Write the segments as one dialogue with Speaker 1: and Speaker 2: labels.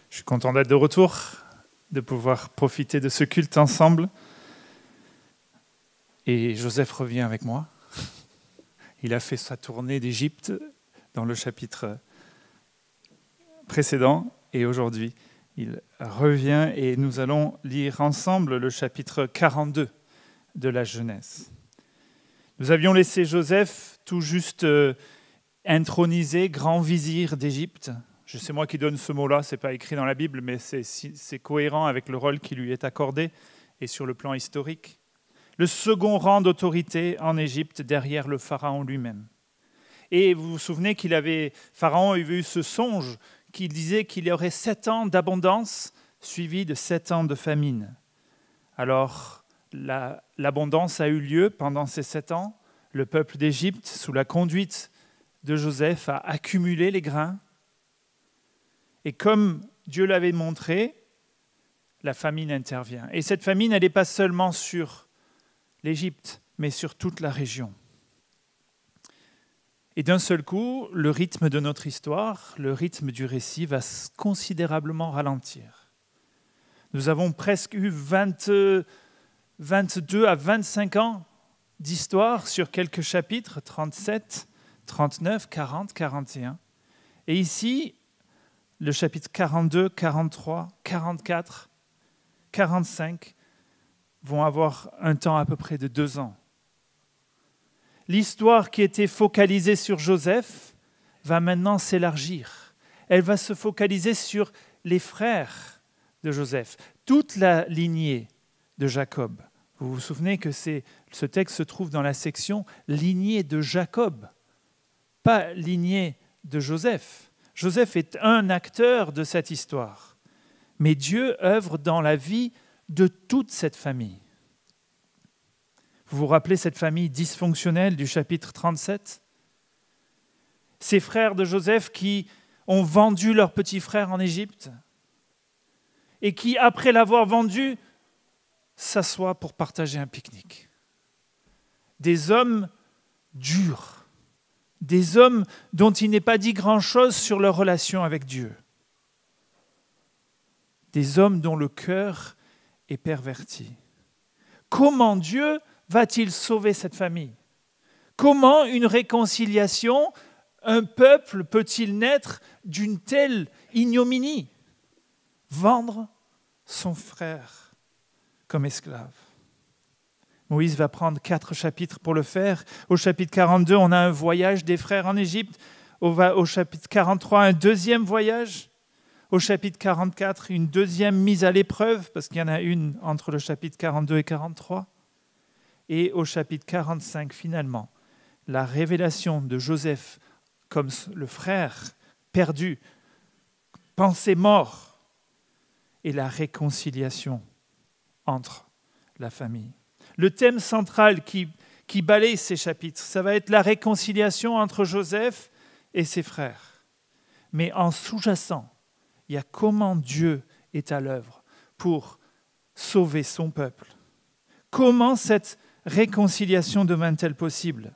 Speaker 1: Je suis content d'être de retour, de pouvoir profiter de ce culte ensemble. Et Joseph revient avec moi. Il a fait sa tournée d'Égypte dans le chapitre précédent. Et aujourd'hui, il revient et nous allons lire ensemble le chapitre 42 de la Genèse. Nous avions laissé Joseph tout juste intronisé grand vizir d'Égypte. C'est moi qui donne ce mot-là, ce n'est pas écrit dans la Bible, mais c'est cohérent avec le rôle qui lui est accordé et sur le plan historique. Le second rang d'autorité en Égypte derrière le pharaon lui-même. Et vous vous souvenez Pharaon avait eu ce songe qui disait qu'il y aurait 7 ans d'abondance suivis de 7 ans de famine. Alors, l'abondance a eu lieu pendant ces 7 ans. Le peuple d'Égypte, sous la conduite de Joseph, a accumulé les grains. Et comme Dieu l'avait montré, la famine intervient. Et cette famine, elle n'est pas seulement sur l'Égypte, mais sur toute la région. Et d'un seul coup, le rythme de notre histoire, le rythme du récit va considérablement ralentir. Nous avons presque eu 22 à 25 ans d'histoire sur quelques chapitres, 37, 39, 40, 41. Et ici, le chapitre 42, 43, 44, 45 vont avoir un temps à peu près de 2 ans. L'histoire qui était focalisée sur Joseph va maintenant s'élargir. Elle va se focaliser sur les frères de Joseph, toute la lignée de Jacob. Vous vous souvenez que ce texte se trouve dans la section « lignée de Jacob », pas « lignée de Joseph ». Joseph est un acteur de cette histoire, mais Dieu œuvre dans la vie de toute cette famille. Vous vous rappelez cette famille dysfonctionnelle du chapitre 37 ? Ces frères de Joseph qui ont vendu leur petit frère en Égypte et qui, après l'avoir vendu, s'assoient pour partager un pique-nique. Des hommes durs, des hommes dont il n'est pas dit grand-chose sur leur relation avec Dieu. Des hommes dont le cœur est perverti. Comment Dieu va-t-il sauver cette famille ? Comment une réconciliation, un peuple peut-il naître d'une telle ignominie ? Vendre son frère comme esclave. Moïse va prendre 4 chapitres pour le faire. Au chapitre 42, on a un voyage des frères en Égypte. Au chapitre 43, un deuxième voyage. Au chapitre 44, une deuxième mise à l'épreuve, parce qu'il y en a une entre le chapitre 42 et 43. Et au chapitre 45, finalement, la révélation de Joseph comme le frère perdu, pensé mort, et la réconciliation entre la famille. Le thème central qui balaye ces chapitres, ça va être la réconciliation entre Joseph et ses frères. Mais en sous-jacent, il y a comment Dieu est à l'œuvre pour sauver son peuple. Comment cette réconciliation devint-elle possible ?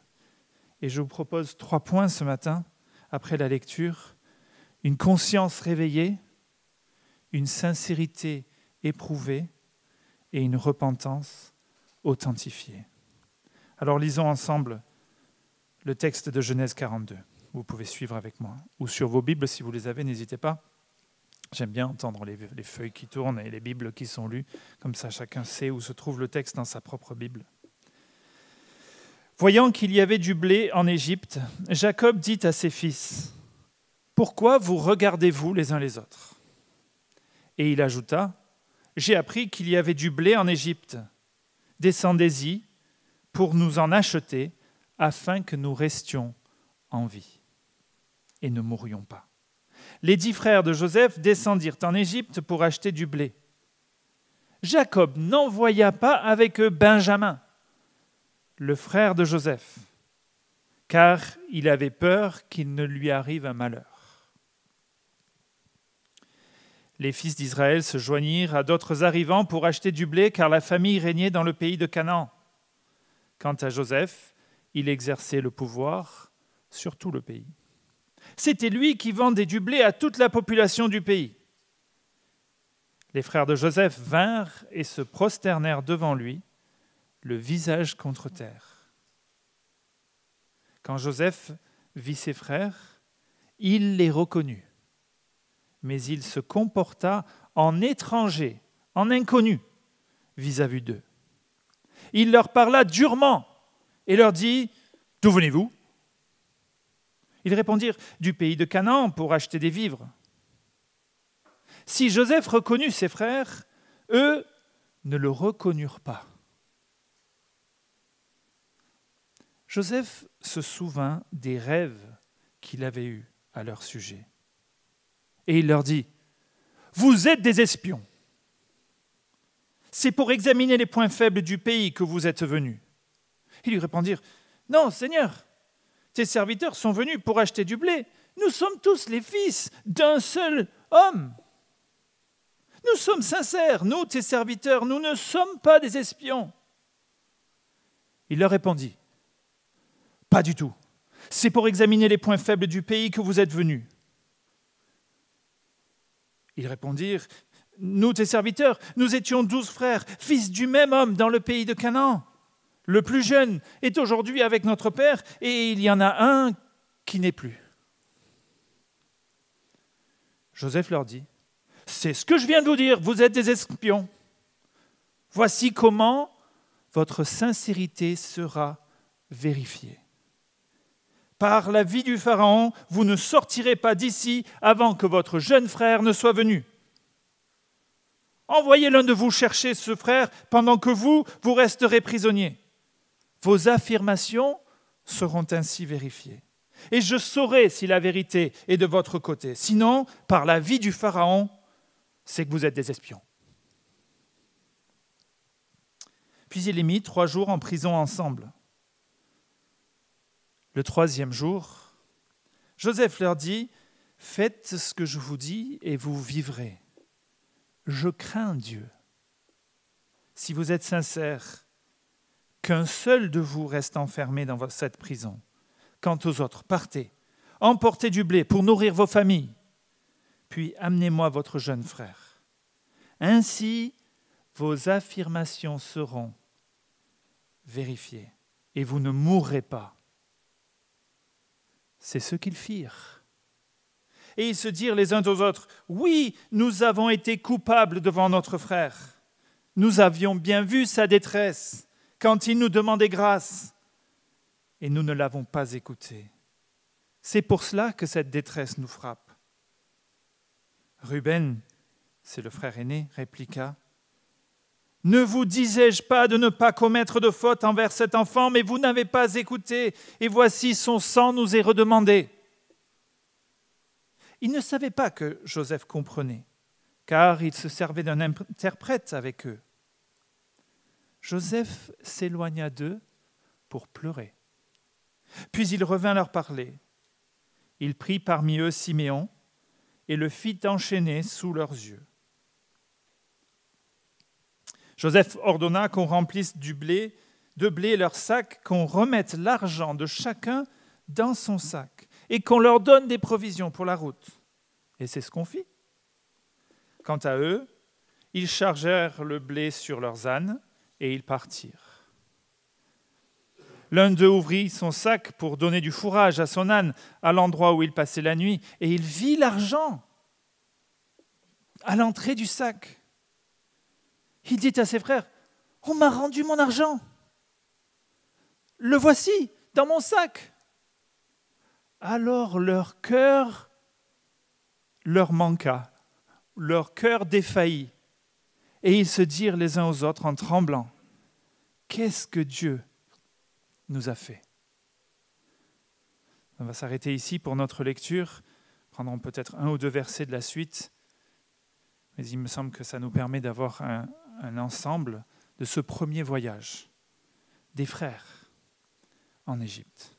Speaker 1: Et je vous propose 3 points ce matin, après la lecture. Une conscience réveillée, une sincérité éprouvée et une repentance authentifiée. Alors lisons ensemble le texte de Genèse 42. Vous pouvez suivre avec moi. Ou sur vos Bibles, si vous les avez, n'hésitez pas. J'aime bien entendre les feuilles qui tournent et les Bibles qui sont lues. Comme ça, chacun sait où se trouve le texte dans sa propre Bible. Voyant qu'il y avait du blé en Égypte, Jacob dit à ses fils, « Pourquoi vous regardez-vous les uns les autres ?» Et il ajouta, « J'ai appris qu'il y avait du blé en Égypte. Descendez-y pour nous en acheter, afin que nous restions en vie et ne mourions pas. » Les 10 frères de Joseph descendirent en Égypte pour acheter du blé. Jacob n'envoya pas avec eux Benjamin, le frère de Joseph, car il avait peur qu'il ne lui arrive un malheur. Les fils d'Israël se joignirent à d'autres arrivants pour acheter du blé, car la famille régnait dans le pays de Canaan. Quant à Joseph, il exerçait le pouvoir sur tout le pays. C'était lui qui vendait du blé à toute la population du pays. Les frères de Joseph vinrent et se prosternèrent devant lui, le visage contre terre. Quand Joseph vit ses frères, il les reconnut, mais il se comporta en étranger, en inconnu vis-à-vis d'eux. Il leur parla durement et leur dit « D'où venez-vous » Ils répondirent « Du pays de Canaan pour acheter des vivres. » Si Joseph reconnut ses frères, eux ne le reconnurent pas. Joseph se souvint des rêves qu'il avait eus à leur sujet. Et il leur dit « Vous êtes des espions. C'est pour examiner les points faibles du pays que vous êtes venus. » Ils lui répondirent « Non, Seigneur, tes serviteurs sont venus pour acheter du blé. Nous sommes tous les fils d'un seul homme. Nous sommes sincères, nous, tes serviteurs, nous ne sommes pas des espions. » Il leur répondit « Pas du tout. C'est pour examiner les points faibles du pays que vous êtes venus. » Ils répondirent « Nous, tes serviteurs, nous étions 12 frères, fils du même homme dans le pays de Canaan. Le plus jeune est aujourd'hui avec notre père et il y en a un qui n'est plus. » Joseph leur dit « C'est ce que je viens de vous dire, vous êtes des espions. Voici comment votre sincérité sera vérifiée. Par la vie du Pharaon, vous ne sortirez pas d'ici avant que votre jeune frère ne soit venu. Envoyez l'un de vous chercher ce frère pendant que vous resterez prisonniers. Vos affirmations seront ainsi vérifiées. Et je saurai si la vérité est de votre côté. Sinon, par la vie du Pharaon, c'est que vous êtes des espions. » Puis il les mit 3 jours en prison ensemble. Le 3e jour, Joseph leur dit « Faites ce que je vous dis et vous vivrez. Je crains Dieu. Si vous êtes sincères, qu'un seul de vous reste enfermé dans cette prison. Quant aux autres, partez, emportez du blé pour nourrir vos familles, puis amenez-moi votre jeune frère. Ainsi, vos affirmations seront vérifiées et vous ne mourrez pas. » C'est ce qu'ils firent. Et ils se dirent les uns aux autres, « Oui, nous avons été coupables devant notre frère. Nous avions bien vu sa détresse quand il nous demandait grâce, et nous ne l'avons pas écouté. C'est pour cela que cette détresse nous frappe. » Ruben, c'est le frère aîné, répliqua, « Ne vous disais-je pas de ne pas commettre de faute envers cet enfant, mais vous n'avez pas écouté, et voici son sang nous est redemandé. » Il ne savait pas que Joseph comprenait, car il se servait d'un interprète avec eux. Joseph s'éloigna d'eux pour pleurer. Puis il revint leur parler. Il prit parmi eux Siméon et le fit enchaîner sous leurs yeux. Joseph ordonna qu'on remplisse de blé leurs sacs, qu'on remette l'argent de chacun dans son sac et qu'on leur donne des provisions pour la route. Et c'est ce qu'on fit. Quant à eux, ils chargèrent le blé sur leurs ânes et ils partirent. L'un d'eux ouvrit son sac pour donner du fourrage à son âne à l'endroit où il passait la nuit et il vit l'argent à l'entrée du sac. Il dit à ses frères, « On m'a rendu mon argent. Le voici dans mon sac. » Alors leur cœur leur manqua, leur cœur défaillit, et ils se dirent les uns aux autres en tremblant, « Qu'est-ce que Dieu nous a fait ?» On va s'arrêter ici pour notre lecture, prendrons peut-être 1 ou 2 versets de la suite, mais il me semble que ça nous permet d'avoir un ensemble de ce premier voyage des frères en Égypte.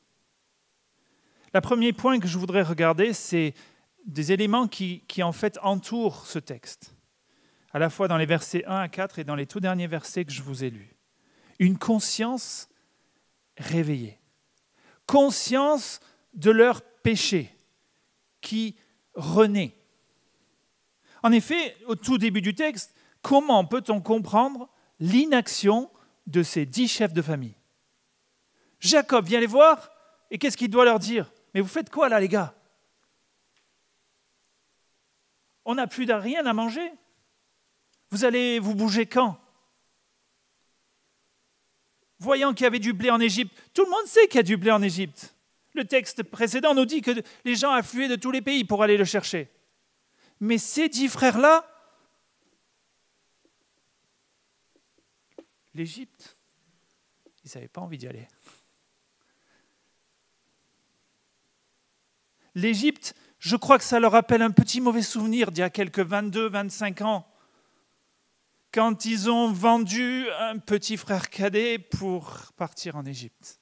Speaker 1: Le premier point que je voudrais regarder, c'est des éléments qui en fait entourent ce texte, à la fois dans les versets 1 à 4 et dans les tout derniers versets que je vous ai lus. Une conscience réveillée, conscience de leur péché qui renaît. En effet, au tout début du texte, comment peut-on comprendre l'inaction de ces 10 chefs de famille? Jacob vient les voir, et qu'est-ce qu'il doit leur dire? Mais vous faites quoi là, les gars? On n'a plus rien à manger. Vous allez vous bouger quand? Voyant qu'il y avait du blé en Égypte, tout le monde sait qu'il y a du blé en Égypte. Le texte précédent nous dit que les gens affluaient de tous les pays pour aller le chercher. Mais ces 10 frères-là, l'Égypte, ils n'avaient pas envie d'y aller. L'Égypte, je crois que ça leur rappelle un petit mauvais souvenir d'il y a quelques 22-25 ans, quand ils ont vendu un petit frère cadet pour partir en Égypte.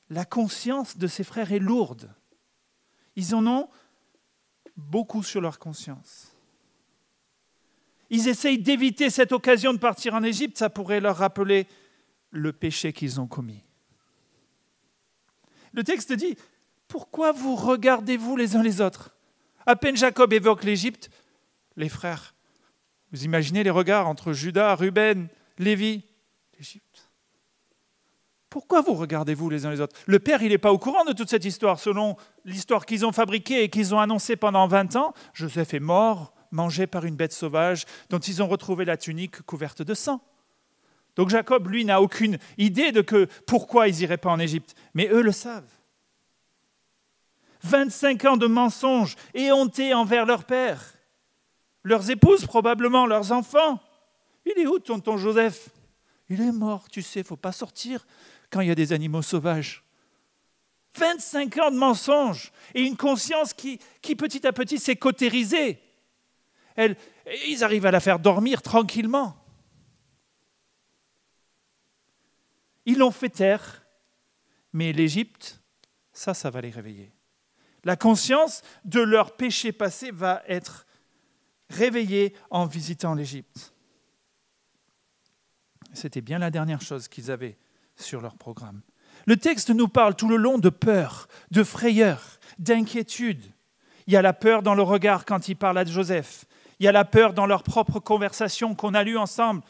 Speaker 1: La conscience de ces frères est lourde. Ils en ont beaucoup sur leur conscience. Ils essayent d'éviter cette occasion de partir en Égypte, ça pourrait leur rappeler le péché qu'ils ont commis. Le texte dit, pourquoi vous regardez-vous les uns les autres? À peine Jacob évoque l'Égypte, les frères, vous imaginez les regards entre Judas, Ruben, Lévi, l'Égypte. Pourquoi vous regardez-vous les uns les autres? Le père, il n'est pas au courant de toute cette histoire. Selon l'histoire qu'ils ont fabriquée et qu'ils ont annoncée pendant 20 ans, Joseph est mort, mangé par une bête sauvage, dont ils ont retrouvé la tunique couverte de sang. Donc Jacob, lui, n'a aucune idée de pourquoi ils n'iraient pas en Égypte. Mais eux le savent. 25 ans de mensonges éhontés envers leur père, leurs épouses probablement, leurs enfants. Il est où tonton Joseph? Il est mort, tu sais, il ne faut pas sortir quand il y a des animaux sauvages. 25 ans de mensonges et une conscience qui petit à petit s'est cautérisée. Ils arrivent à la faire dormir tranquillement. Ils l'ont fait taire, mais l'Égypte, ça va les réveiller. La conscience de leur péché passé va être réveillée en visitant l'Égypte. C'était bien la dernière chose qu'ils avaient sur leur programme. Le texte nous parle tout le long de peur, de frayeur, d'inquiétude. Il y a la peur dans le regard quand il parle à Joseph. Il y a la peur dans leur propre conversation qu'on a lue ensemble.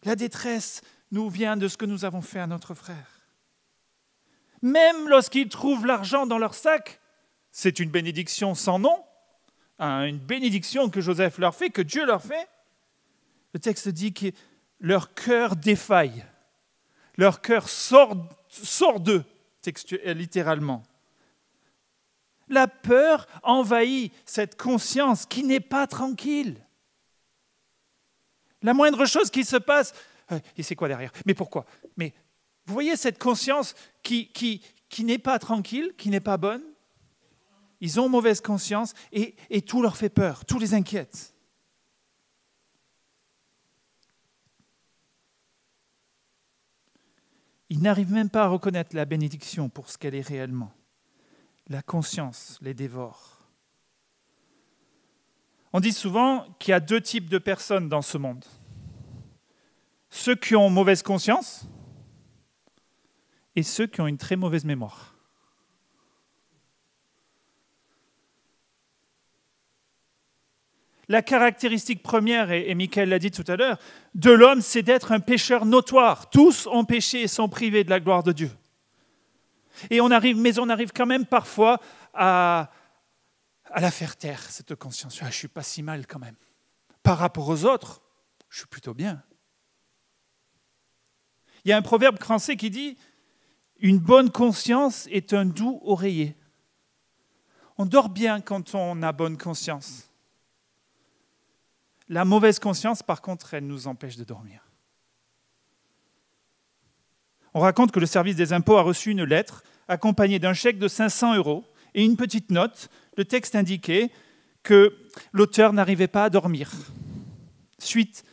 Speaker 1: La détresse nous vient de ce que nous avons fait à notre frère. Même lorsqu'ils trouvent l'argent dans leur sac, c'est une bénédiction sans nom, une bénédiction que Joseph leur fait, que Dieu leur fait. Le texte dit que leur cœur défaille, leur cœur sort d'eux, littéralement. La peur envahit cette conscience qui n'est pas tranquille. La moindre chose qui se passe, et c'est quoi derrière? Mais pourquoi? Mais vous voyez cette conscience qui n'est pas tranquille, qui n'est pas bonne? Ils ont mauvaise conscience et tout leur fait peur, tout les inquiète. Ils n'arrivent même pas à reconnaître la bénédiction pour ce qu'elle est réellement. La conscience les dévore. On dit souvent qu'il y a 2 types de personnes dans ce monde. Ceux qui ont mauvaise conscience et ceux qui ont une très mauvaise mémoire. La caractéristique première, et Michael l'a dit tout à l'heure, de l'homme, c'est d'être un pécheur notoire. Tous ont péché et sont privés de la gloire de Dieu. Mais on arrive quand même parfois à la faire taire, cette conscience. Je ne suis pas si mal quand même. Par rapport aux autres, je suis plutôt bien. Il y a un proverbe français qui dit « Une bonne conscience est un doux oreiller ». On dort bien quand on a bonne conscience. La mauvaise conscience, par contre, elle nous empêche de dormir. On raconte que le service des impôts a reçu une lettre accompagnée d'un chèque de 500 € et une petite note. Le texte indiquait que l'auteur n'arrivait pas à dormir suite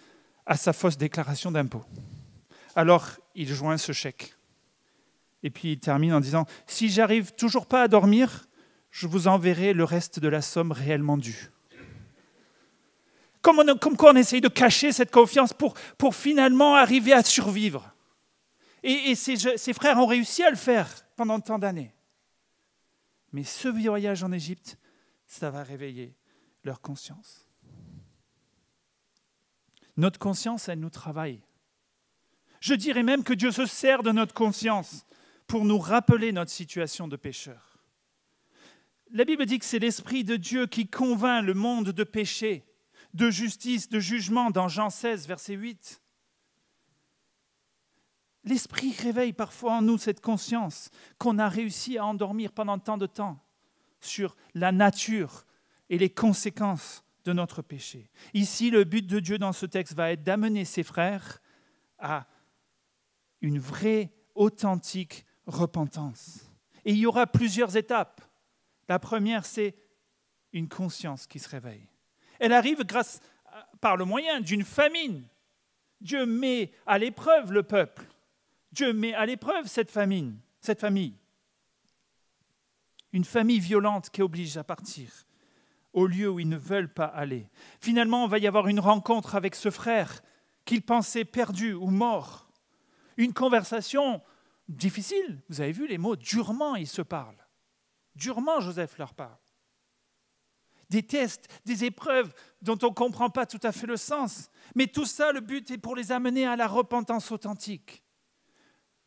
Speaker 1: à sa fausse déclaration d'impôt. Alors, il joint ce chèque. Et puis, il termine en disant « Si j'arrive toujours pas à dormir, je vous enverrai le reste de la somme réellement due. » Comme quoi on essaye de cacher cette confiance pour finalement arriver à survivre. Et ses frères ont réussi à le faire pendant tant d'années. Mais ce voyage en Égypte, ça va réveiller leur conscience. Notre conscience, elle nous travaille. Je dirais même que Dieu se sert de notre conscience pour nous rappeler notre situation de pécheur. La Bible dit que c'est l'Esprit de Dieu qui convainc le monde de péché, de justice, de jugement, dans Jean 16, verset 8. L'Esprit réveille parfois en nous cette conscience qu'on a réussi à endormir pendant tant de temps sur la nature et les conséquences de notre péché. Ici, le but de Dieu dans ce texte va être d'amener ses frères à une vraie, authentique repentance. Et il y aura plusieurs étapes. La première, c'est une conscience qui se réveille. Elle arrive par le moyen d'une famine. Dieu met à l'épreuve le peuple. Dieu met à l'épreuve cette famille. Une famille violente qui oblige à partir au lieu où ils ne veulent pas aller. Finalement, il va y avoir une rencontre avec ce frère qu'ils pensaient perdu ou mort. Une conversation difficile. Vous avez vu les mots, durement ils se parlent. Durement Joseph leur parle. Des tests, des épreuves dont on ne comprend pas tout à fait le sens. Mais tout ça, le but est pour les amener à la repentance authentique.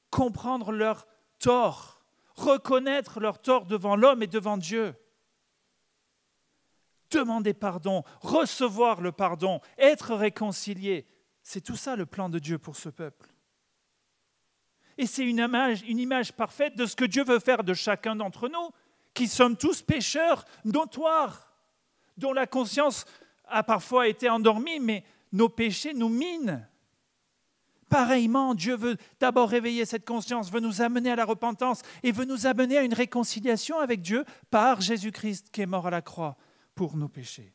Speaker 1: Comprendre leur tort, reconnaître leur tort devant l'homme et devant Dieu. Demander pardon, recevoir le pardon, être réconcilié. C'est tout ça le plan de Dieu pour ce peuple. Et c'est une image parfaite de ce que Dieu veut faire de chacun d'entre nous, qui sommes tous pécheurs notoires, dont la conscience a parfois été endormie, mais nos péchés nous minent. Pareillement, Dieu veut d'abord réveiller cette conscience, veut nous amener à la repentance et veut nous amener à une réconciliation avec Dieu par Jésus-Christ qui est mort à la croix pour nos péchés.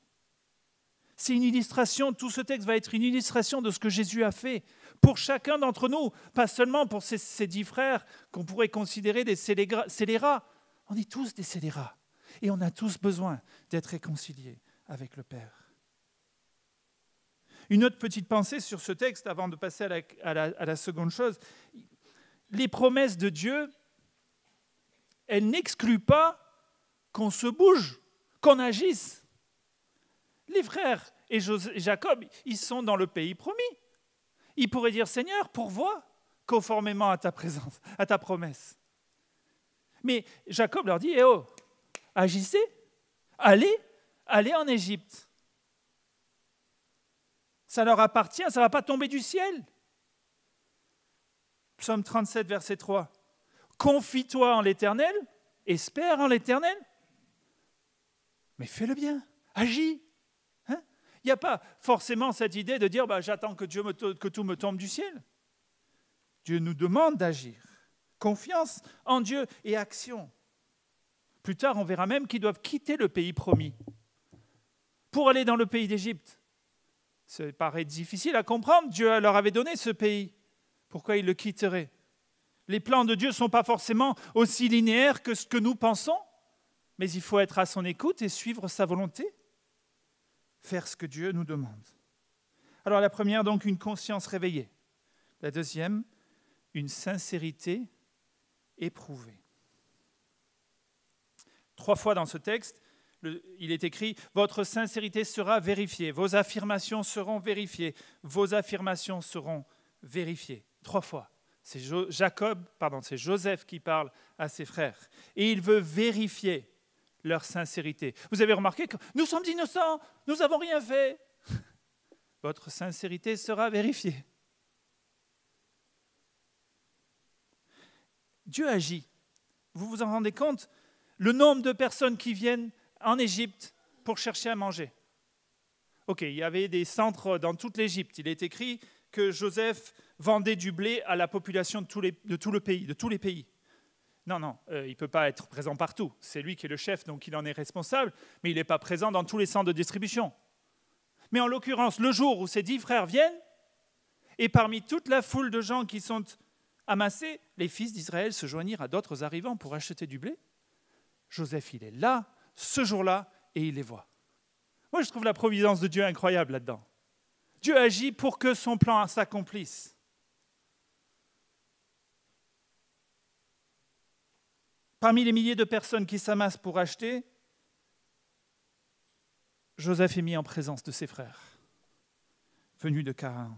Speaker 1: C'est une illustration, tout ce texte va être une illustration de ce que Jésus a fait pour chacun d'entre nous, pas seulement pour ces 10 frères qu'on pourrait considérer des scélérats. On est tous des scélérats et on a tous besoin d'être réconciliés avec le Père. Une autre petite pensée sur ce texte avant de passer à la seconde chose. Les promesses de Dieu, elles n'excluent pas qu'on se bouge, qu'on agisse. Les frères et Jacob, ils sont dans le pays promis. Ils pourraient dire, Seigneur, pourvois conformément à ta présence, à ta promesse. Mais Jacob leur dit, eh oh, agissez, allez en Égypte. Ça leur appartient, ça ne va pas tomber du ciel. Psaume 37, verset 3. Confie-toi en l'Éternel, espère en l'Éternel, mais fais le bien, agis. Il n'y a pas forcément cette idée de dire j'attends que tout me tombe du ciel. Dieu nous demande d'agir. Confiance en Dieu et action. Plus tard, on verra même qu'ils doivent quitter le pays promis pour aller dans le pays d'Égypte. Ça paraît difficile à comprendre. Dieu leur avait donné ce pays. Pourquoi ils le quitteraient? Les plans de Dieu ne sont pas forcément aussi linéaires que ce que nous pensons, mais il faut être à son écoute et suivre sa volonté. Faire ce que Dieu nous demande. Alors la première, donc, une conscience réveillée. La deuxième, une sincérité éprouvée. 3 fois dans ce texte, il est écrit « Votre sincérité sera vérifiée, vos affirmations seront vérifiées, vos affirmations seront vérifiées. » 3 fois. C'est Joseph qui parle à ses frères. Et il veut vérifier leur sincérité. Vous avez remarqué que nous sommes innocents, nous n'avons rien fait. Votre sincérité sera vérifiée. Dieu agit. Vous vous en rendez compte? Le nombre de personnes qui viennent en Égypte pour chercher à manger. Ok, il y avait des centres dans toute l'Égypte. Il est écrit que Joseph vendait du blé à la population de tous les pays. Non, il ne peut pas être présent partout. C'est lui qui est le chef, donc il en est responsable, mais il n'est pas présent dans tous les centres de distribution. Mais en l'occurrence, le jour où ces 10 frères viennent, et parmi toute la foule de gens qui sont amassés, les fils d'Israël se joignirent à d'autres arrivants pour acheter du blé. Joseph, il est là, ce jour-là, et il les voit. Moi, je trouve la providence de Dieu incroyable là-dedans. Dieu agit pour que son plan s'accomplisse. Parmi les milliers de personnes qui s'amassent pour acheter, Joseph est mis en présence de ses frères, venus de Canaan.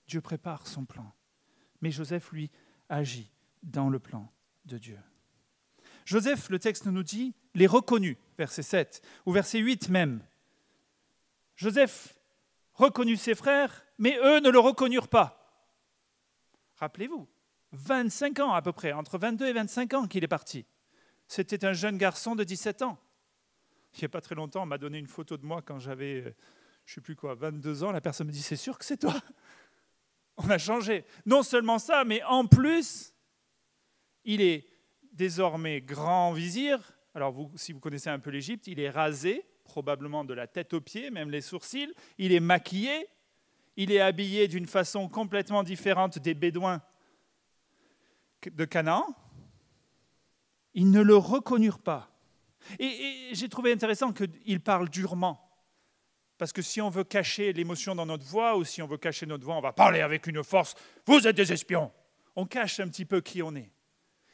Speaker 1: Dieu prépare son plan, mais Joseph, lui, agit dans le plan de Dieu. Joseph, le texte nous dit, les reconnut, verset 7, ou verset 8 même. Joseph reconnut ses frères, mais eux ne le reconnurent pas. Rappelez-vous, 25 ans à peu près, entre 22 et 25 ans qu'il est parti. C'était un jeune garçon de 17 ans. Il n'y a pas très longtemps, on m'a donné une photo de moi quand j'avais, je ne sais plus quoi, 22 ans. La personne me dit, c'est sûr que c'est toi? On a changé. Non seulement ça, mais en plus, il est désormais grand vizir. Alors, si vous connaissez un peu l'Égypte, il est rasé, probablement de la tête aux pieds, même les sourcils. Il est maquillé. Il est habillé d'une façon complètement différente des Bédouins de Canaan. Ils ne le reconnurent pas. Et j'ai trouvé intéressant qu'il parle durement. Parce que si on veut cacher l'émotion dans notre voix, ou si on veut cacher notre voix, on va parler avec une force. Vous êtes des espions. On cache un petit peu qui on est.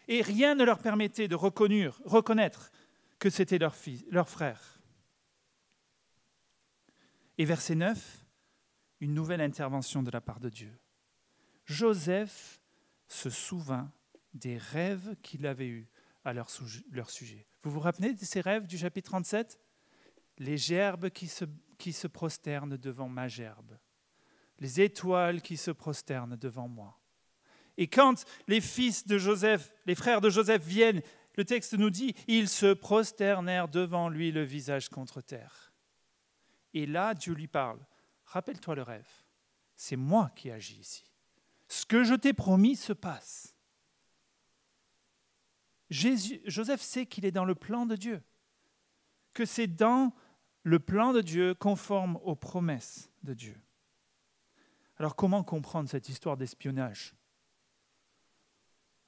Speaker 1: Et rien ne leur permettait de reconnaître que c'était leur frère. Et verset 9, une nouvelle intervention de la part de Dieu. Joseph se souvint des rêves qu'il avait eus à leur sujet. Vous vous rappelez de ces rêves du chapitre 37 ? Les gerbes qui se prosternent devant ma gerbe. Les étoiles qui se prosternent devant moi. Et quand les fils de Joseph, les frères de Joseph viennent, le texte nous dit, ils se prosternèrent devant lui le visage contre terre. Et là, Dieu lui parle. Rappelle-toi le rêve. C'est moi qui agis ici. Ce que je t'ai promis se passe. Joseph sait qu'il est dans le plan de Dieu, que c'est dans le plan de Dieu conforme aux promesses de Dieu. Alors comment comprendre cette histoire d'espionnage ?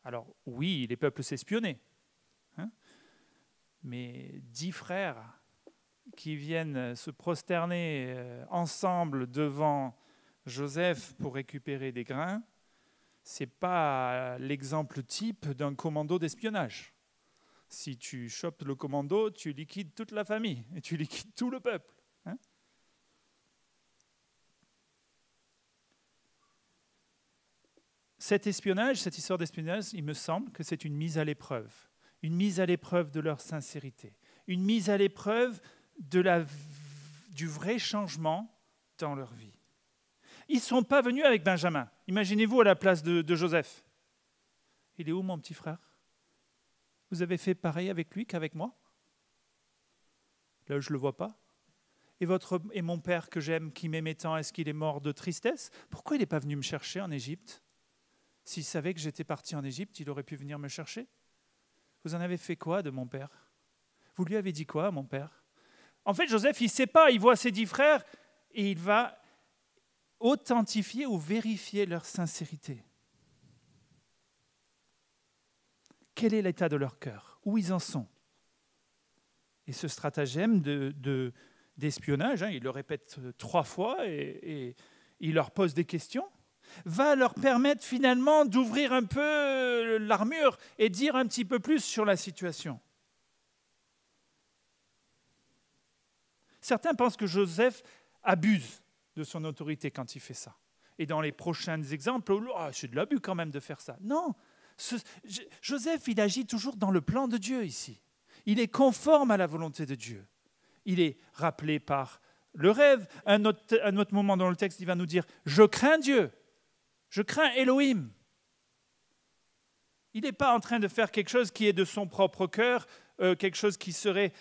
Speaker 1: Alors oui, les peuples s'espionnaient, mais 10 frères qui viennent se prosterner ensemble devant Joseph pour récupérer des grains, ce n'est pas l'exemple type d'un commando d'espionnage. Si tu chopes le commando, tu liquides toute la famille et tu liquides tout le peuple. Cet espionnage, cette histoire d'espionnage, il me semble que c'est une mise à l'épreuve de leur sincérité, une mise à l'épreuve du vrai changement dans leur vie. Ils ne sont pas venus avec Benjamin. Imaginez-vous à la place de Joseph. Il est où mon petit frère ? Vous avez fait pareil avec lui qu'avec moi ? Là, je ne le vois pas. Et mon père que j'aime, qui m'aimait tant, est-ce qu'il est mort de tristesse ? Pourquoi il n'est pas venu me chercher en Égypte ? S'il savait que j'étais parti en Égypte, il aurait pu venir me chercher. Vous en avez fait quoi de mon père ? Vous lui avez dit quoi, mon père ? En fait, Joseph, il ne sait pas. Il voit ses 10 frères et il va authentifier ou vérifier leur sincérité. Quel est l'état de leur cœur ? Où ils en sont ? Et ce stratagème d'espionnage, il le répète 3 fois et il leur pose des questions, va leur permettre finalement d'ouvrir un peu l'armure et dire un petit peu plus sur la situation. Certains pensent que Joseph abuse de son autorité quand il fait ça. Et dans les prochains exemples, c'est de l'abus quand même de faire ça. Non, Joseph, il agit toujours dans le plan de Dieu ici. Il est conforme à la volonté de Dieu. Il est rappelé par le rêve. Un autre moment dans le texte, il va nous dire « Je crains Dieu, je crains Elohim ». Il n'est pas en train de faire quelque chose qui est de son propre cœur, quelque chose qui serait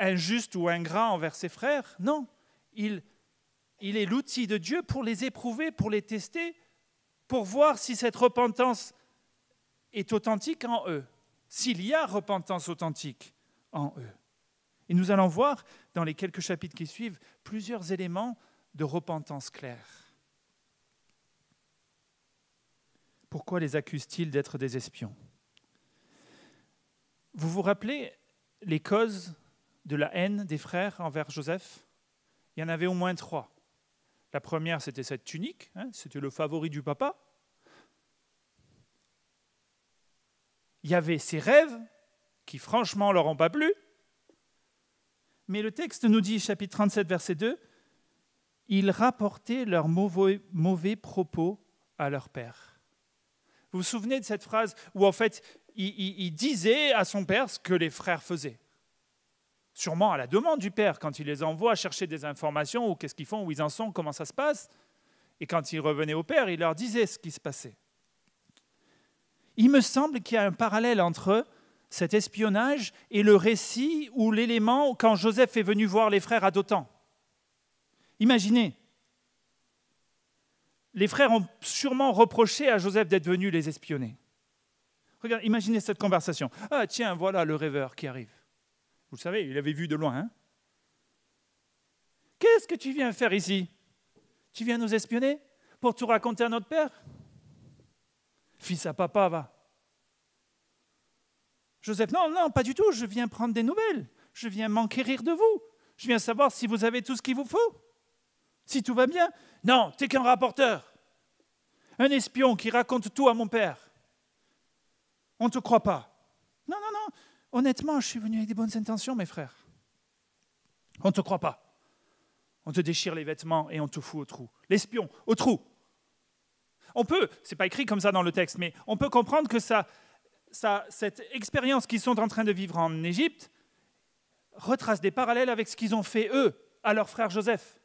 Speaker 1: injuste ou ingrat envers ses frères. Non, il est l'outil de Dieu pour les éprouver, pour les tester, pour voir si cette repentance est authentique en eux, s'il y a repentance authentique en eux. Et nous allons voir dans les quelques chapitres qui suivent plusieurs éléments de repentance claire. Pourquoi les accuse-t-il d'être des espions ? Vous vous rappelez les causes de la haine des frères envers Joseph ? Il y en avait au moins 3. La première, c'était cette tunique, c'était le favori du papa. Il y avait ces rêves qui franchement leur ont pas plu. Mais le texte nous dit, chapitre 37, verset 2, « Ils rapportaient leurs mauvais propos à leur père. » Vous vous souvenez de cette phrase où en fait, il disait à son père ce que les frères faisaient. Sûrement à la demande du père, quand il les envoie chercher des informations, ou qu'est-ce qu'ils font, où ils en sont, comment ça se passe. Et quand ils revenaient au père, il leur disait ce qui se passait. Il me semble qu'il y a un parallèle entre cet espionnage et le récit ou l'élément quand Joseph est venu voir les frères à Dothan. Imaginez, les frères ont sûrement reproché à Joseph d'être venu les espionner. Regardez, imaginez cette conversation. « Ah tiens, voilà le rêveur qui arrive. » Vous le savez, il avait vu de loin. Hein? « Qu'est-ce que tu viens faire ici? Tu viens nous espionner pour tout raconter à notre père? Fils à papa, va. » Joseph, non, pas du tout, je viens prendre des nouvelles. Je viens m'enquérir de vous. Je viens savoir si vous avez tout ce qu'il vous faut. Si tout va bien. Non, t'es qu'un rapporteur. Un espion qui raconte tout à mon père. On ne te croit pas. Non. Honnêtement, je suis venu avec des bonnes intentions, mes frères. On ne te croit pas. On te déchire les vêtements et on te fout au trou. L'espion, au trou. On peut, c'est pas écrit comme ça dans le texte, mais on peut comprendre que cette expérience qu'ils sont en train de vivre en Égypte retrace des parallèles avec ce qu'ils ont fait, eux, à leur frère Joseph.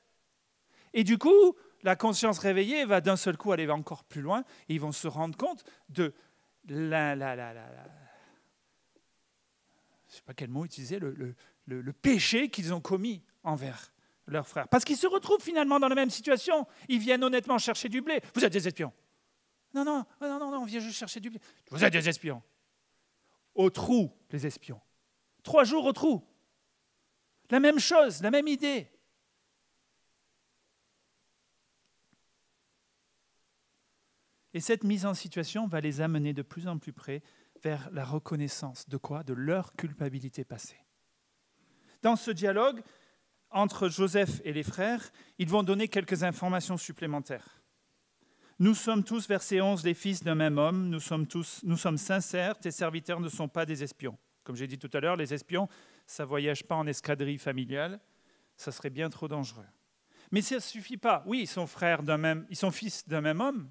Speaker 1: Et du coup, la conscience réveillée va d'un seul coup aller encore plus loin et ils vont se rendre compte de je ne sais pas quel mot utiliser, le péché qu'ils ont commis envers leurs frères. Parce qu'ils se retrouvent finalement dans la même situation. Ils viennent honnêtement chercher du blé. Vous êtes des espions. Non, on vient juste chercher du blé. Vous êtes des espions. Au trou, les espions. 3 jours au trou. La même chose, la même idée. Et cette mise en situation va les amener de plus en plus près vers la reconnaissance de quoi? De leur culpabilité passée. Dans ce dialogue entre Joseph et les frères, ils vont donner quelques informations supplémentaires. Nous sommes tous, verset 11, les fils d'un même homme, nous sommes sincères, tes serviteurs ne sont pas des espions. Comme j'ai dit tout à l'heure, les espions, ça ne voyage pas en escadrille familiale, ça serait bien trop dangereux. Mais ça ne suffit pas. Oui, ils sont fils d'un même homme,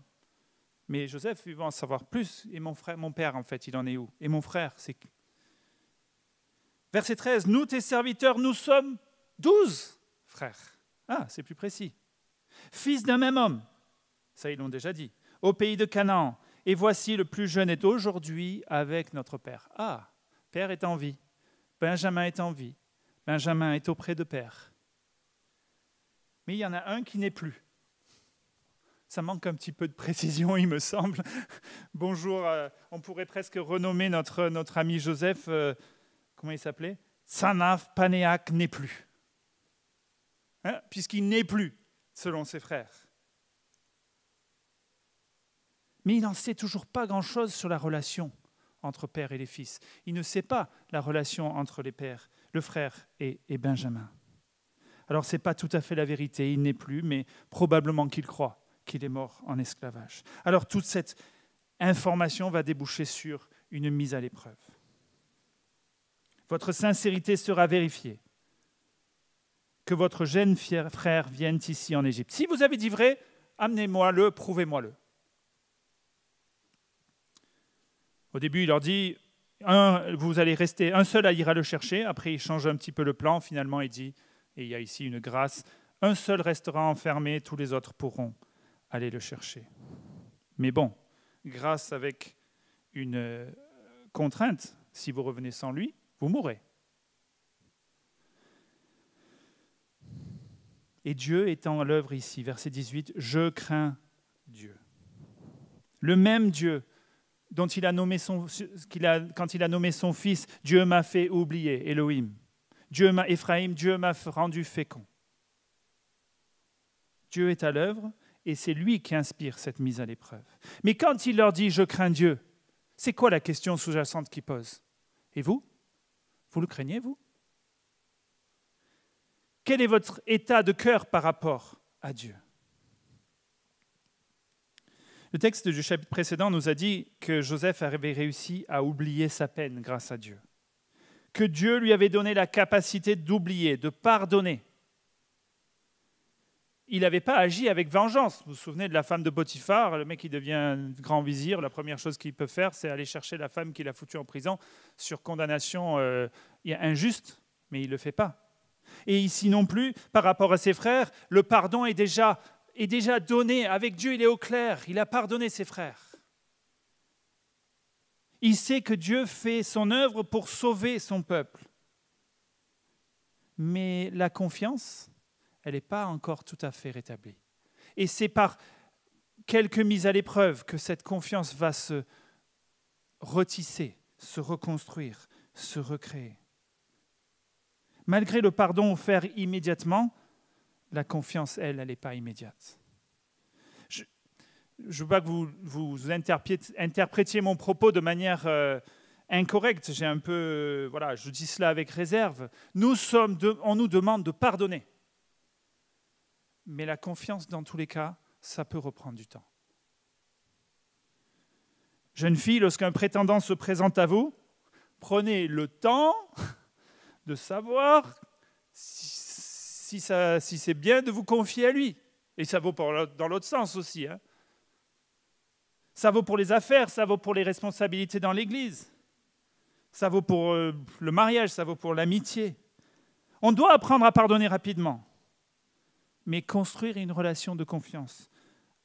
Speaker 1: mais Joseph, il va en savoir plus. Et mon père, en fait, il en est où? Et mon frère, c'est... Verset 13, nous, tes serviteurs, nous sommes 12 frères. Ah, c'est plus précis. Fils d'un même homme, ça ils l'ont déjà dit, au pays de Canaan. Et voici, le plus jeune est aujourd'hui avec notre père. Ah, père est en vie. Benjamin est en vie. Benjamin est auprès de père. Mais il y en a un qui n'est plus. Ça manque un petit peu de précision, il me semble. Bonjour, on pourrait presque renommer notre ami Joseph, comment il s'appelait? Tsanaf Panéak n'est plus. Hein? Puisqu'il n'est plus, selon ses frères. Mais il n'en sait toujours pas grand-chose sur la relation entre père et les fils. Il ne sait pas la relation entre les pères, le frère et Benjamin. Alors ce n'est pas tout à fait la vérité, il n'est plus, mais probablement qu'il croit qu'il est mort en esclavage. Alors toute cette information va déboucher sur une mise à l'épreuve. Votre sincérité sera vérifiée. Que votre jeune frère vienne ici en Égypte. Si vous avez dit vrai, amenez-moi-le, prouvez-moi-le. Au début, il leur dit, vous allez rester, un seul ira le chercher. Après, il change un petit peu le plan. Finalement, il dit, et il y a ici une grâce, un seul restera enfermé, tous les autres pourront aller le chercher. Mais bon, grâce avec une contrainte, si vous revenez sans lui, vous mourrez. Et Dieu étant à l'œuvre ici, verset 18, « Je crains Dieu ». Le même Dieu dont il a nommé quand il a nommé son fils, « Dieu m'a fait oublier », Elohim. Ephraïm, Dieu m'a rendu fécond. Dieu est à l'œuvre et c'est lui qui inspire cette mise à l'épreuve. Mais quand il leur dit « Je crains Dieu », c'est quoi la question sous-jacente qu'il pose? Et vous? Vous le craignez, vous? Quel est votre état de cœur par rapport à Dieu? Le texte du chapitre précédent nous a dit que Joseph avait réussi à oublier sa peine grâce à Dieu. Que Dieu lui avait donné la capacité d'oublier, de pardonner. Il n'avait pas agi avec vengeance. Vous vous souvenez de la femme de Potiphar, le mec qui devient grand vizir, la première chose qu'il peut faire, c'est aller chercher la femme qu'il a foutue en prison sur condamnation injuste, mais il ne le fait pas. Et ici non plus, par rapport à ses frères, le pardon est déjà donné. Avec Dieu, il est au clair. Il a pardonné ses frères. Il sait que Dieu fait son œuvre pour sauver son peuple. Mais la confiance, elle n'est pas encore tout à fait rétablie. Et c'est par quelques mises à l'épreuve que cette confiance va se retisser, se reconstruire, se recréer. Malgré le pardon offert immédiatement, la confiance, elle n'est pas immédiate. Je ne veux pas que vous interprétiez mon propos de manière incorrecte. Je dis cela avec réserve. On nous demande de pardonner. Mais la confiance, dans tous les cas, ça peut reprendre du temps. Jeune fille, lorsqu'un prétendant se présente à vous, prenez le temps de savoir si c'est bien de vous confier à lui. Et ça vaut dans l'autre sens aussi. Ça vaut pour les affaires, ça vaut pour les responsabilités dans l'Église. Ça vaut pour le mariage, ça vaut pour l'amitié. On doit apprendre à pardonner rapidement, mais construire une relation de confiance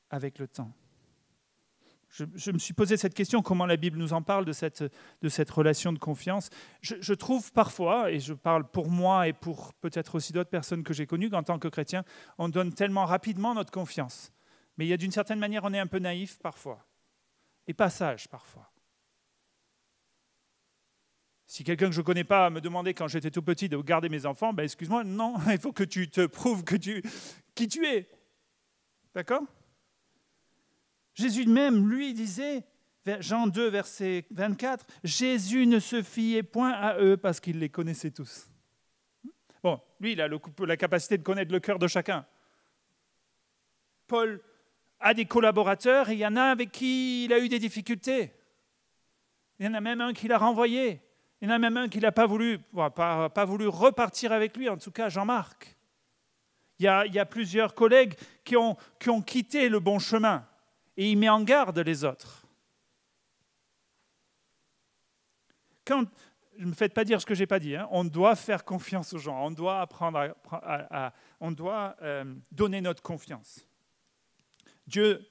Speaker 1: avec le temps. Je me suis posé cette question, comment la Bible nous en parle de cette relation de confiance. Je trouve parfois, et je parle pour moi et pour peut-être aussi d'autres personnes que j'ai connues, qu'en tant que chrétien, on donne tellement rapidement notre confiance. Mais il y a d'une certaine manière, on est un peu naïf parfois, et pas sage parfois. Si quelqu'un que je ne connais pas me demandait quand j'étais tout petit de garder mes enfants, excuse-moi, non, il faut que tu te prouves qui tu es. D'accord ? Jésus même, lui, disait, Jean 2, verset 24, « Jésus ne se fiait point à eux parce qu'il les connaissait tous. » Bon, lui, il a la capacité de connaître le cœur de chacun. Paul a des collaborateurs et il y en a avec qui il a eu des difficultés. Il y en a même un qui l'a renvoyé. Il y en a même un qui n'a pas voulu repartir avec lui, en tout cas Jean-Marc. Il y a plusieurs collègues qui ont quitté le bon chemin. Et il met en garde les autres. Ne me faites pas dire ce que je n'ai pas dit. On doit faire confiance aux gens. On doit apprendre on doit donner notre confiance. Dieu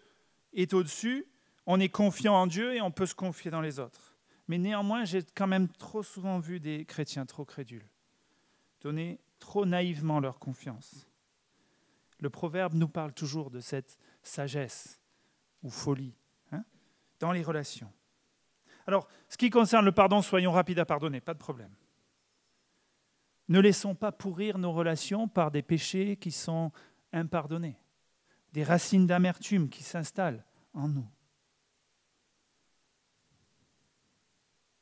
Speaker 1: est au-dessus. On est confiant en Dieu et on peut se confier dans les autres. Mais néanmoins, j'ai quand même trop souvent vu des chrétiens trop crédules donner trop naïvement leur confiance. Le proverbe nous parle toujours de cette sagesse ou folie, dans les relations. Alors, ce qui concerne le pardon, soyons rapides à pardonner, pas de problème. Ne laissons pas pourrir nos relations par des péchés qui sont impardonnés, des racines d'amertume qui s'installent en nous.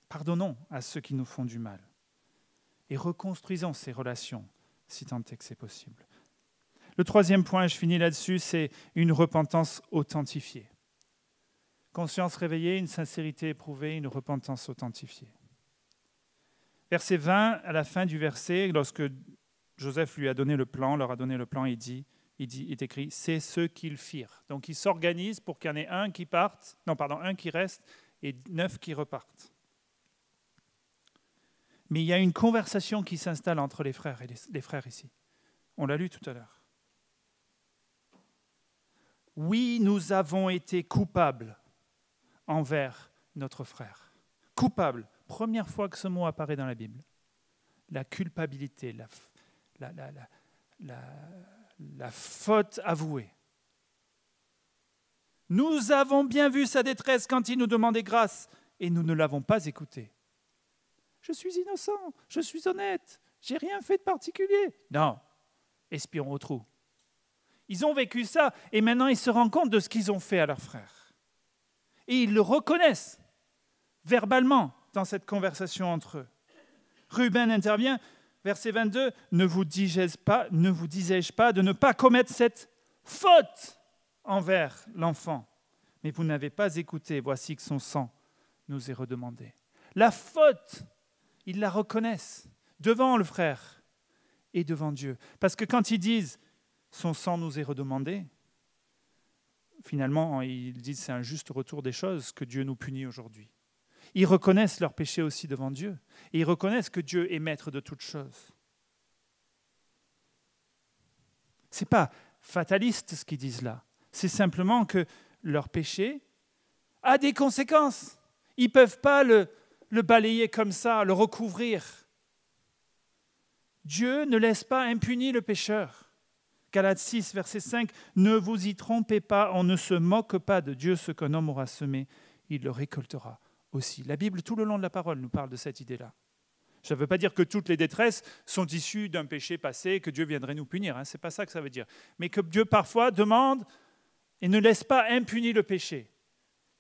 Speaker 1: Pardonnons à ceux qui nous font du mal et reconstruisons ces relations, si tant est que c'est possible. Le troisième point, je finis là-dessus, c'est une repentance authentifiée. Conscience réveillée, une sincérité éprouvée, une repentance authentifiée. Verset 20, à la fin du verset, lorsque Joseph lui a donné le plan, leur a donné le plan, il est écrit « c'est ce qu'ils firent ». Donc ils s'organisent pour qu'il y en ait un qui reste et 9 qui repartent. Mais il y a une conversation qui s'installe entre les frères et les frères ici. On l'a lu tout à l'heure. Oui, nous avons été coupables envers notre frère. Coupable, première fois que ce mot apparaît dans la Bible. La culpabilité, la faute avouée. Nous avons bien vu sa détresse quand il nous demandait grâce et nous ne l'avons pas écouté. Je suis innocent, je suis honnête, j'ai rien fait de particulier. Non, espion au trou. Ils ont vécu ça et maintenant ils se rendent compte de ce qu'ils ont fait à leur frère. Et ils le reconnaissent verbalement dans cette conversation entre eux. Ruben intervient, verset 22, « Ne vous disais-je pas de ne pas commettre cette faute envers l'enfant, mais vous n'avez pas écouté, voici que son sang nous est redemandé. La faute, ils la reconnaissent devant le frère et devant Dieu. Parce que quand ils disent « son sang nous est redemandé », finalement, ils disent que c'est un juste retour des choses que Dieu nous punit aujourd'hui. Ils reconnaissent leur péché aussi devant Dieu. Et ils reconnaissent que Dieu est maître de toutes choses. Ce n'est pas fataliste ce qu'ils disent là. C'est simplement que leur péché a des conséquences. Ils ne peuvent pas le balayer comme ça, le recouvrir. Dieu ne laisse pas impuni le pécheur. Galates 6, verset 5, « Ne vous y trompez pas, on ne se moque pas de Dieu, ce qu'un homme aura semé, il le récoltera aussi. » La Bible, tout le long de la parole, nous parle de cette idée-là. Ça ne veut pas dire que toutes les détresses sont issues d'un péché passé, que Dieu viendrait nous punir. Ce n'est pas ça que ça veut dire. Mais que Dieu parfois demande et ne laisse pas impuni le péché.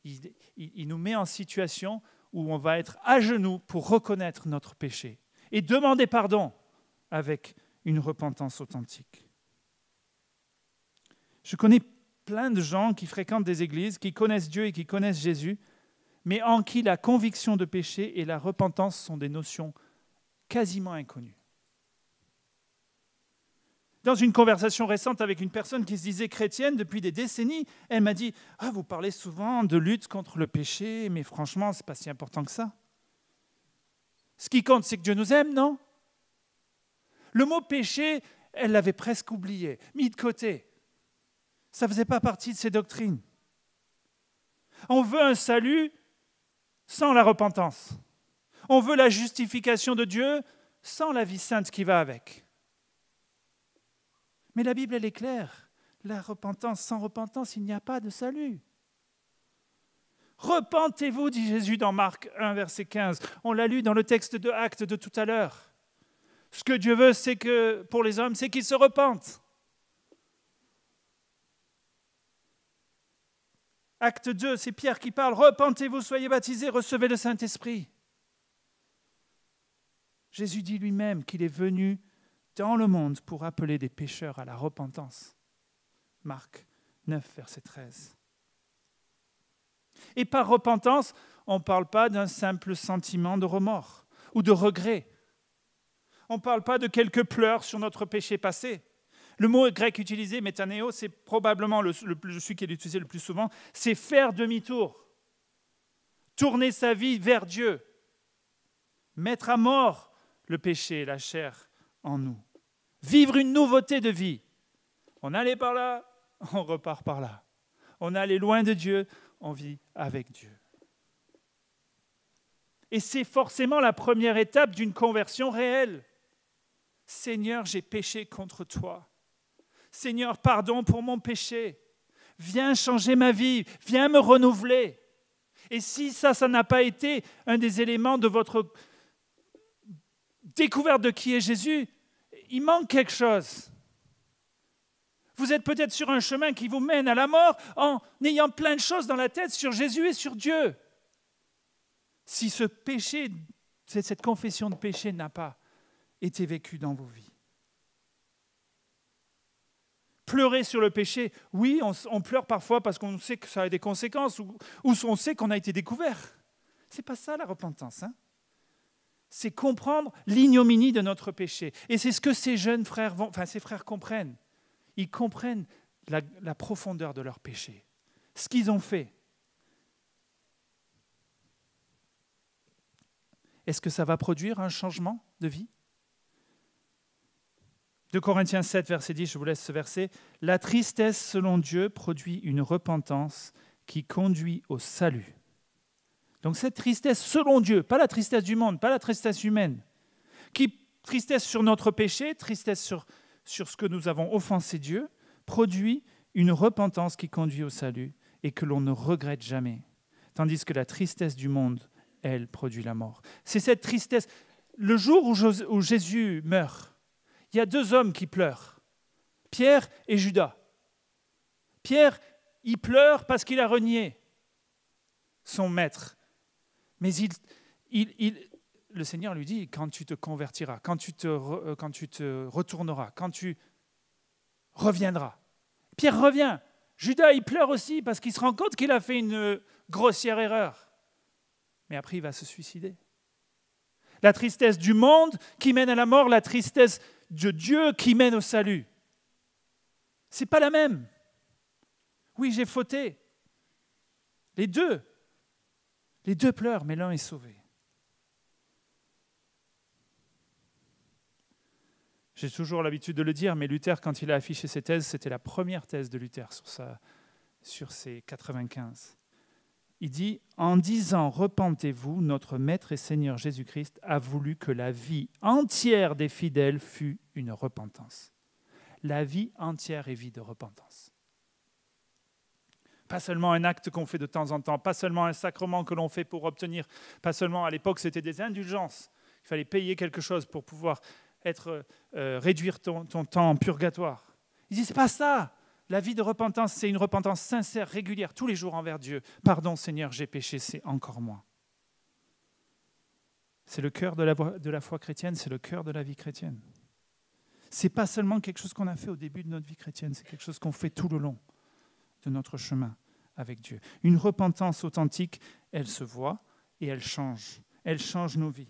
Speaker 1: Il nous met en situation où on va être à genoux pour reconnaître notre péché et demander pardon avec une repentance authentique. Je connais plein de gens qui fréquentent des églises, qui connaissent Dieu et qui connaissent Jésus, mais en qui la conviction de péché et la repentance sont des notions quasiment inconnues. Dans une conversation récente avec une personne qui se disait chrétienne depuis des décennies, elle m'a dit « Ah, vous parlez souvent de lutte contre le péché, mais franchement, ce n'est pas si important que ça. Ce qui compte, c'est que Dieu nous aime, non ?» Le mot péché, elle l'avait presque oublié, mis de côté. Ça ne faisait pas partie de ses doctrines. On veut un salut sans la repentance. On veut la justification de Dieu sans la vie sainte qui va avec. Mais la Bible, elle est claire. La repentance, sans repentance, il n'y a pas de salut. Repentez-vous, dit Jésus dans Marc 1, verset 15. On l'a lu dans le texte de Actes de tout à l'heure. Ce que Dieu veut, c'est que, pour les hommes, c'est qu'ils se repentent. Acte 2, c'est Pierre qui parle. Repentez-vous, soyez baptisés, recevez le Saint-Esprit. Jésus dit lui-même qu'il est venu dans le monde pour appeler des pécheurs à la repentance. Marc 9, verset 13. Et par repentance, on ne parle pas d'un simple sentiment de remords ou de regret. On ne parle pas de quelques pleurs sur notre péché passé. Le mot grec utilisé, métanéo, c'est probablement celui qui est utilisé le plus souvent, c'est faire demi-tour. Tourner sa vie vers Dieu. Mettre à mort le péché et la chair en nous. Vivre une nouveauté de vie. On allait par là, on repart par là. On allait loin de Dieu, on vit avec Dieu. Et c'est forcément la première étape d'une conversion réelle. Seigneur, j'ai péché contre toi. Seigneur, pardon pour mon péché. Viens changer ma vie, viens me renouveler. Et si ça n'a pas été un des éléments de votre découverte de qui est Jésus, il manque quelque chose. Vous êtes peut-être sur un chemin qui vous mène à la mort en ayant plein de choses dans la tête sur Jésus et sur Dieu. Si ce péché, cette confession de péché n'a pas été vécue dans vos vies. Pleurer sur le péché, oui, on pleure parfois parce qu'on sait que ça a des conséquences ou on sait qu'on a été découvert. Ce n'est pas ça la repentance. C'est comprendre l'ignominie de notre péché. Et c'est ce que ces jeunes frères, ces frères comprennent. Ils comprennent la profondeur de leur péché, ce qu'ils ont fait. Est-ce que ça va produire un changement de vie ? 2 Corinthiens 7, verset 10, je vous laisse ce verset. « La tristesse selon Dieu produit une repentance qui conduit au salut. » Donc cette tristesse selon Dieu, pas la tristesse du monde, pas la tristesse humaine, tristesse sur notre péché, tristesse sur ce que nous avons offensé Dieu, produit une repentance qui conduit au salut et que l'on ne regrette jamais. Tandis que la tristesse du monde, elle, produit la mort. C'est cette tristesse. Le jour où Jésus meurt, il y a deux hommes qui pleurent, Pierre et Judas. Pierre, il pleure parce qu'il a renié son maître. Mais le Seigneur lui dit, quand tu te convertiras, quand tu te retourneras, quand tu reviendras. Pierre revient. Judas, il pleure aussi parce qu'il se rend compte qu'il a fait une grossière erreur. Mais après, il va se suicider. La tristesse du monde qui mène à la mort, la tristesse de Dieu qui mène au salut. Ce n'est pas la même. Oui, j'ai fauté. Les deux pleurent, mais l'un est sauvé. J'ai toujours l'habitude de le dire, mais Luther, quand il a affiché ses thèses, c'était la première thèse de Luther sur ses 95. Il dit, en disant « Repentez-vous, notre Maître et Seigneur Jésus-Christ a voulu que la vie entière des fidèles fût une repentance. » La vie entière est vie de repentance. Pas seulement un acte qu'on fait de temps en temps, pas seulement un sacrement que l'on fait pour obtenir, pas seulement à l'époque c'était des indulgences, il fallait payer quelque chose pour pouvoir réduire ton temps en purgatoire. Il dit, c'est pas ça. La vie de repentance, c'est une repentance sincère, régulière, tous les jours envers Dieu. Pardon Seigneur, j'ai péché, c'est encore moi. C'est le cœur de la foi chrétienne, c'est le cœur de la vie chrétienne. Ce n'est pas seulement quelque chose qu'on a fait au début de notre vie chrétienne, c'est quelque chose qu'on fait tout le long de notre chemin avec Dieu. Une repentance authentique, elle se voit et elle change nos vies.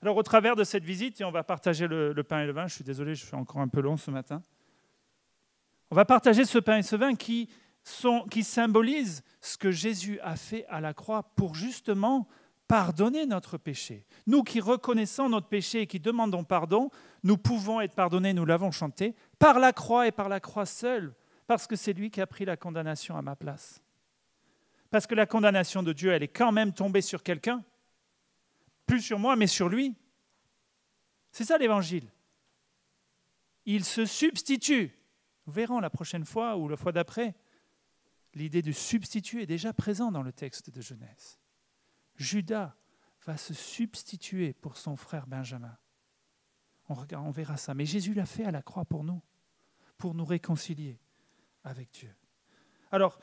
Speaker 1: Alors au travers de cette visite, et on va partager le pain et le vin, je suis désolé, je suis encore un peu long ce matin, on va partager ce pain et ce vin qui symbolisent ce que Jésus a fait à la croix pour justement pardonner notre péché. Nous qui reconnaissons notre péché et qui demandons pardon, nous pouvons être pardonnés, nous l'avons chanté, par la croix et par la croix seule, parce que c'est lui qui a pris la condamnation à ma place. Parce que la condamnation de Dieu, elle est quand même tombée sur quelqu'un, plus sur moi, mais sur lui. C'est ça l'évangile. Il se substitue. Nous verrons la prochaine fois ou la fois d'après. L'idée du substitut est déjà présente dans le texte de Genèse. Judas va se substituer pour son frère Benjamin. On verra ça. Mais Jésus l'a fait à la croix pour nous réconcilier avec Dieu. Alors,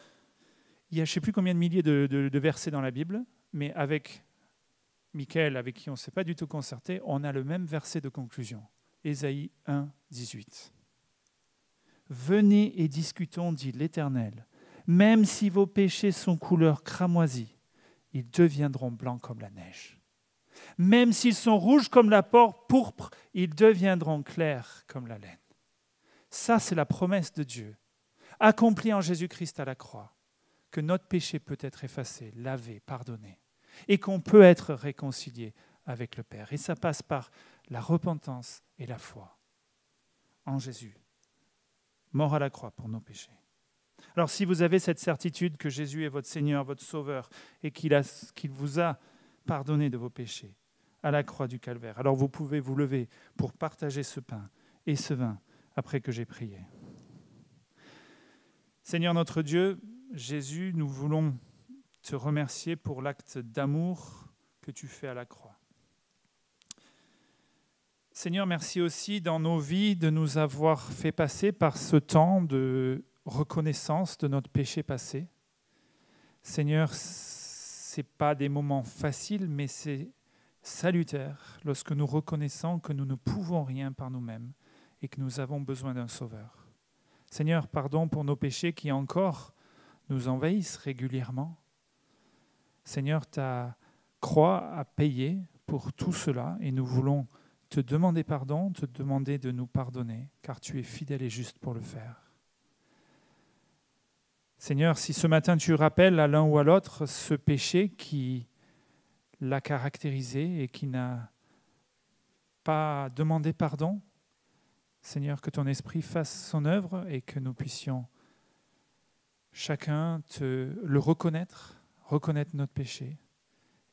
Speaker 1: il y a je ne sais plus combien de milliers de versets dans la Bible, mais avec Michael, avec qui on ne s'est pas du tout concerté, on a le même verset de conclusion. Ésaïe 1, 18. Venez et discutons, dit l'Éternel. Même si vos péchés sont couleur cramoisie, ils deviendront blancs comme la neige. Même s'ils sont rouges comme la pourpre, ils deviendront clairs comme la laine. Ça, c'est la promesse de Dieu, accomplie en Jésus-Christ à la croix, que notre péché peut être effacé, lavé, pardonné, et qu'on peut être réconcilié avec le Père. Et ça passe par la repentance et la foi en Jésus, mort à la croix pour nos péchés. Alors si vous avez cette certitude que Jésus est votre Seigneur, votre Sauveur, et qu'il vous a pardonné de vos péchés à la croix du Calvaire, alors vous pouvez vous lever pour partager ce pain et ce vin après que j'ai prié. Seigneur notre Dieu, Jésus, nous voulons te remercier pour l'acte d'amour que tu fais à la croix. Seigneur, merci aussi dans nos vies de nous avoir fait passer par ce temps de reconnaissance de notre péché passé. Seigneur, ce n'est pas des moments faciles, mais c'est salutaire lorsque nous reconnaissons que nous ne pouvons rien par nous-mêmes et que nous avons besoin d'un Sauveur. Seigneur, pardon pour nos péchés qui encore nous envahissent régulièrement. Seigneur, ta croix a payé pour tout cela et nous voulons te demander pardon, te demander de nous pardonner, car tu es fidèle et juste pour le faire. Seigneur, si ce matin tu rappelles à l'un ou à l'autre ce péché qui l'a caractérisé et qui n'a pas demandé pardon, Seigneur, que ton esprit fasse son œuvre et que nous puissions chacun le reconnaître notre péché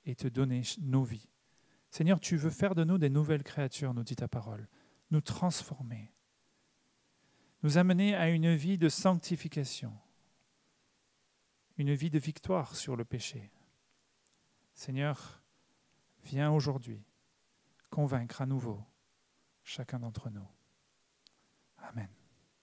Speaker 1: et te donner nos vies. Seigneur, tu veux faire de nous des nouvelles créatures, nous dit ta parole, nous transformer, nous amener à une vie de sanctification, une vie de victoire sur le péché. Seigneur, viens aujourd'hui convaincre à nouveau chacun d'entre nous. Amen.